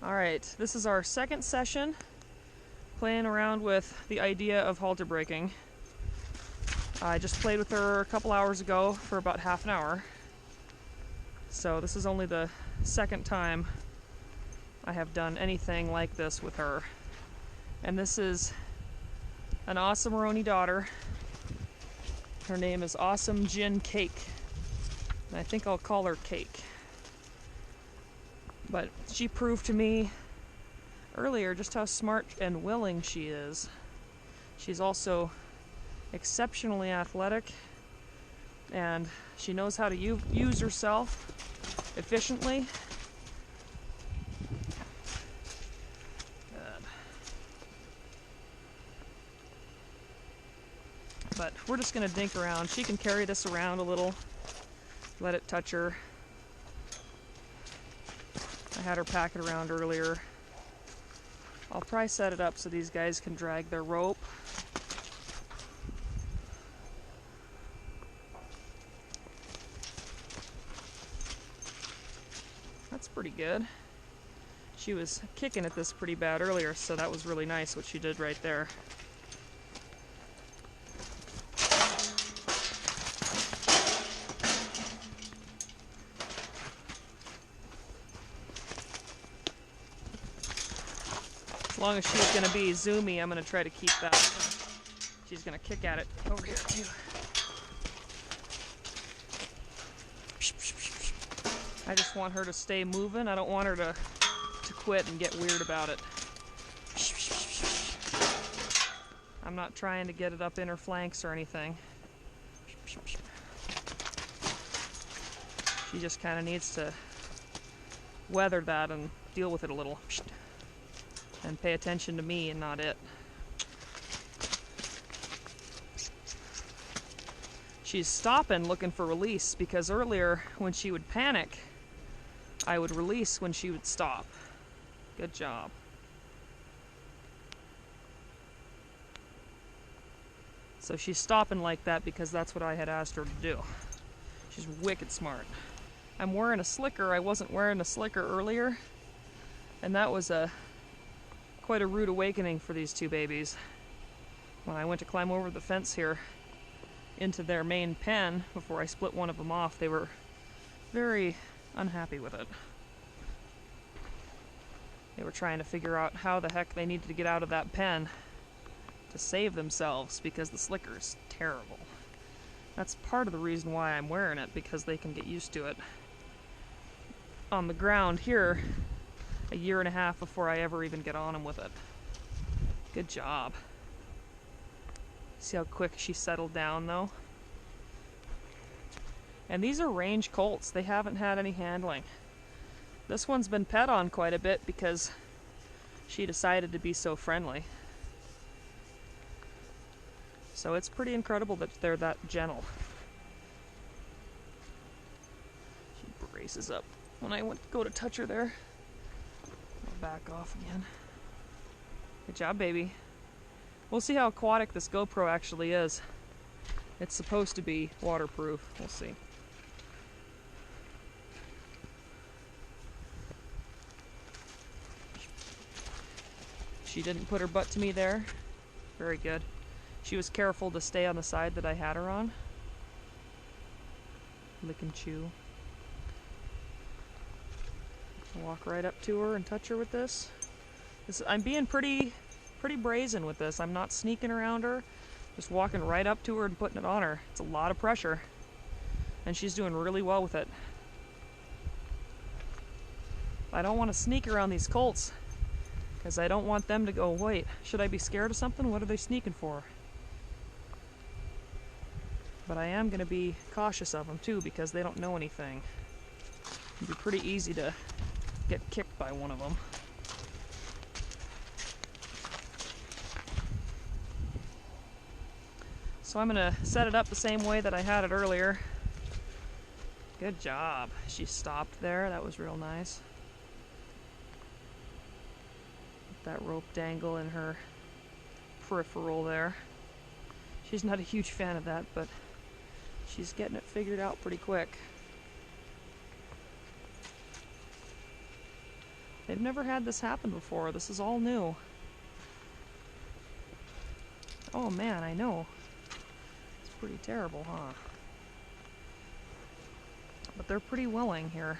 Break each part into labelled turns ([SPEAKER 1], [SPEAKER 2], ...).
[SPEAKER 1] Alright, this is our second session playing around with the idea of halter breaking. I just played with her a couple hours ago for about half an hour. So this is only the second time I have done anything like this with her. And this is an Awesome Roany daughter. Her name is Awesome Gin Cake. And I think I'll call her Cake. But she proved to me earlier just how smart and willing she is. She's also exceptionally athletic, and she knows how to use herself efficiently. Good. But we're just going to dink around. She can carry this around a little, let it touch her. I had her pack it around earlier. I'll probably set it up so these guys can drag their rope. That's pretty good. She was kicking at this pretty bad earlier, so that was really nice what she did right there. As long as she's going to be zoomy, I'm going to try to keep that. She's going to kick at it over here too. I just want her to stay moving. I don't want her to quit and get weird about it. I'm not trying to get it up in her flanks or anything. She just kind of needs to weather that and deal with it a little. And pay attention to me and not it. She's stopping looking for release, because earlier when she would panic, I would release when she would stop. Good job. So she's stopping like that because that's what I had asked her to do. She's wicked smart. I'm wearing a slicker. I wasn't wearing a slicker earlier, and that was quite a rude awakening for these two babies. When I went to climb over the fence here into their main pen before I split one of them off, they were very unhappy with it. They were trying to figure out how the heck they needed to get out of that pen to save themselves, because the slicker is terrible. That's part of the reason why I'm wearing it, because they can get used to it. On the ground here, a year and a half before I ever even get on them with it. Good job. See how quick she settled down though? And these are range colts. They haven't had any handling. This one's been pet on quite a bit because she decided to be so friendly. So it's pretty incredible that they're that gentle. She braces up when I go to touch her there. Back off again. Good job, baby. We'll see how aquatic this GoPro actually is. It's supposed to be waterproof. We'll see. She didn't put her butt to me there. Very good. She was careful to stay on the side that I had her on. Lick and chew. Walk right up to her and touch her with this. I'm being pretty brazen with this. I'm not sneaking around her. Just walking right up to her and putting it on her. It's a lot of pressure. And she's doing really well with it. I don't want to sneak around these colts, because I don't want them to go, wait, should I be scared of something? What are they sneaking for? But I am going to be cautious of them too, because they don't know anything. It'd be pretty easy to get kicked by one of them. So I'm going to set it up the same way that I had it earlier. Good job. She stopped there. That was real nice. Let that rope dangle in her peripheral there. She's not a huge fan of that, but she's getting it figured out pretty quick. They've never had this happen before. This is all new. Oh man, I know. It's pretty terrible, huh? But they're pretty willing here.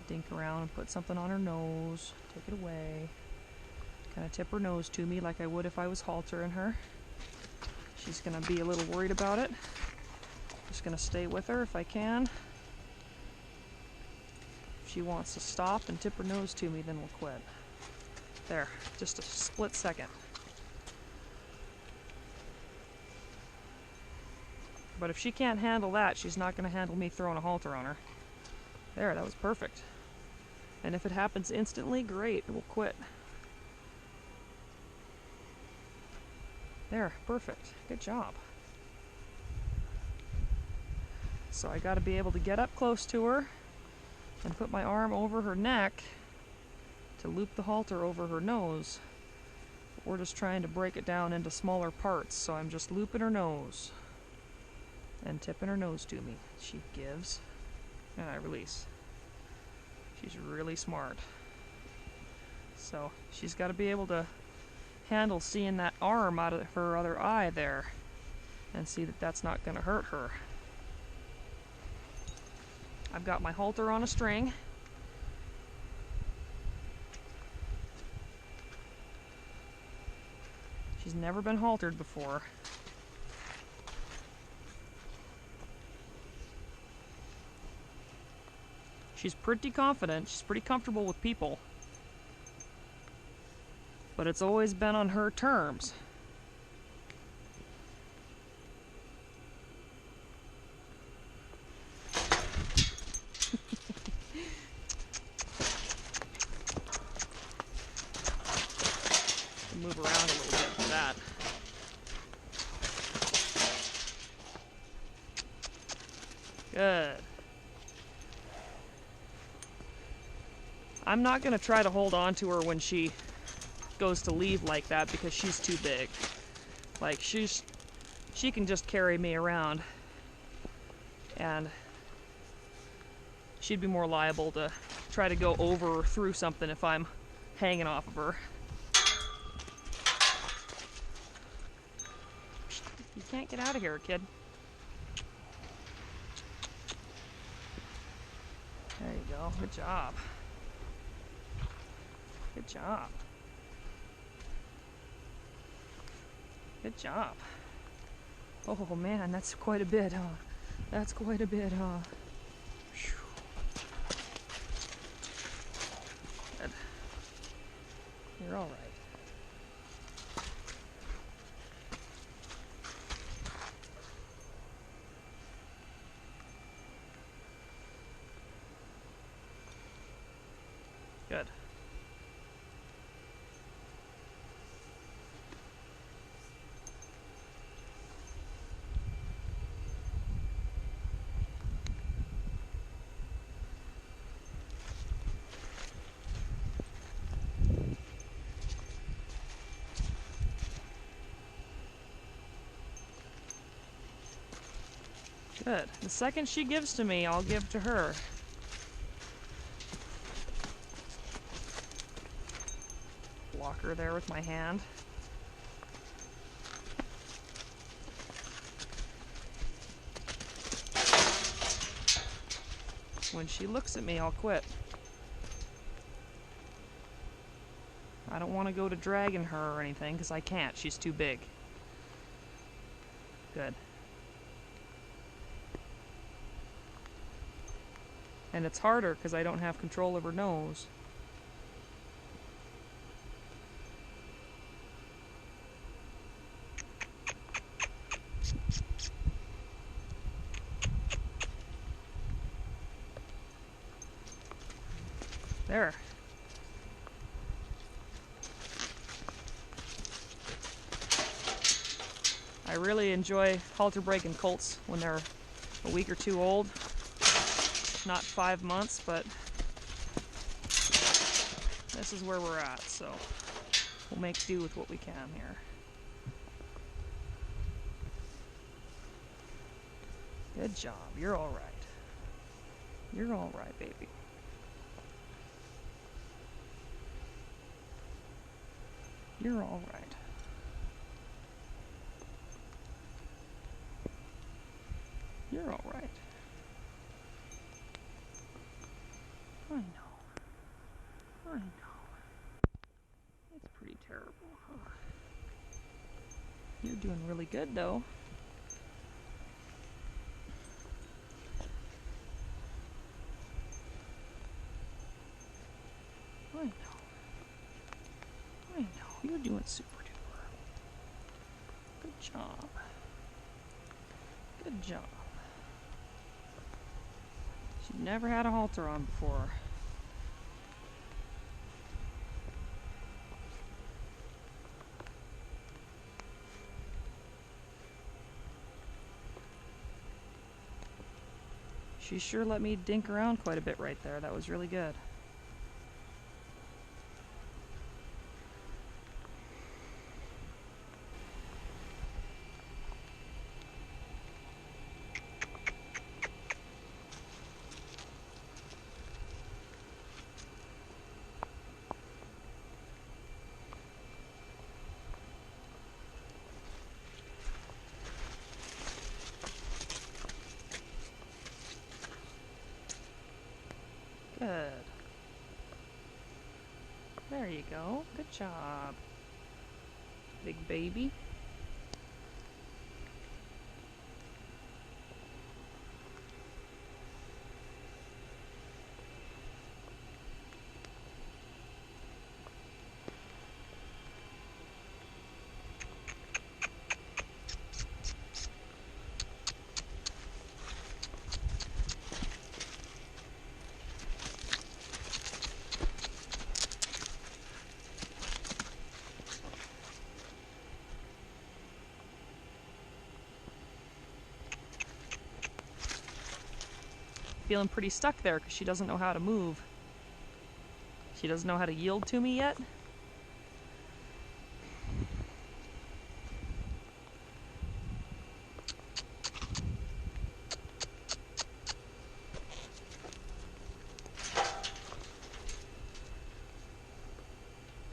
[SPEAKER 1] Dink around and put something on her nose. Take it away. Kind of tip her nose to me like I would if I was haltering her. She's going to be a little worried about it. Just going to stay with her if I can. If she wants to stop and tip her nose to me, then we'll quit. There, just a split second. But if she can't handle that, she's not going to handle me throwing a halter on her. There, that was perfect. And if it happens instantly, great, we'll quit. There, perfect. Good job. So I got to be able to get up close to her and put my arm over her neck to loop the halter over her nose. But we're just trying to break it down into smaller parts, so I'm just looping her nose and tipping her nose to me. She gives, and I release. She's really smart. So she's got to be able to handle seeing that arm out of her other eye there and see that that's not going to hurt her. I've got my halter on a string. She's never been haltered before. She's pretty confident, she's pretty comfortable with people. But it's always been on her terms. Move around a little bit for that. Good. I'm not going to try to hold on to her when she goes to leave like that because she's too big. Like she can just carry me around, and she'd be more liable to try to go over or through something if I'm hanging off of her. You can't get out of here, kid. There you go. Good job. Good job. Good job. Oh man, that's quite a bit, huh? That's quite a bit, huh? Whew. Good. You're all right. Good. Good. The second she gives to me, I'll give to her. Block her there with my hand. When she looks at me, I'll quit. I don't want to go to dragging her or anything because I can't. She's too big. Good. And it's harder because I don't have control of her nose. There. I really enjoy halter breaking colts when they're a week or two old. Not 5 months, but this is where we're at, so we'll make do with what we can here. Good job. You're all right. You're all right, baby. You're all right. You're all right. I know. I know. It's pretty terrible, huh? You're doing really good, though. I know. I know. You're doing super duper. Good job. Good job. She's never had a halter on before. She sure let me dink around quite a bit right there. That was really good. Good. There you go. Good job. Big baby. Feeling pretty stuck there because she doesn't know how to move. She doesn't know how to yield to me yet.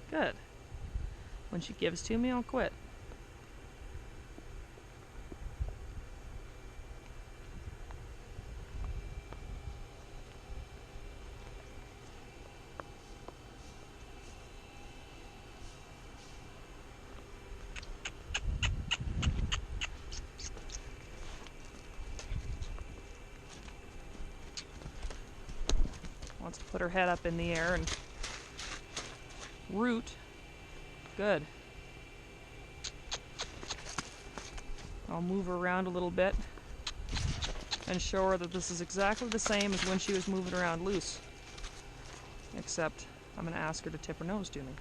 [SPEAKER 1] Good. When she gives to me, I'll quit. Wants to put her head up in the air and root. Good. I'll move her around a little bit and show her that this is exactly the same as when she was moving around loose. Except I'm going to ask her to tip her nose to me.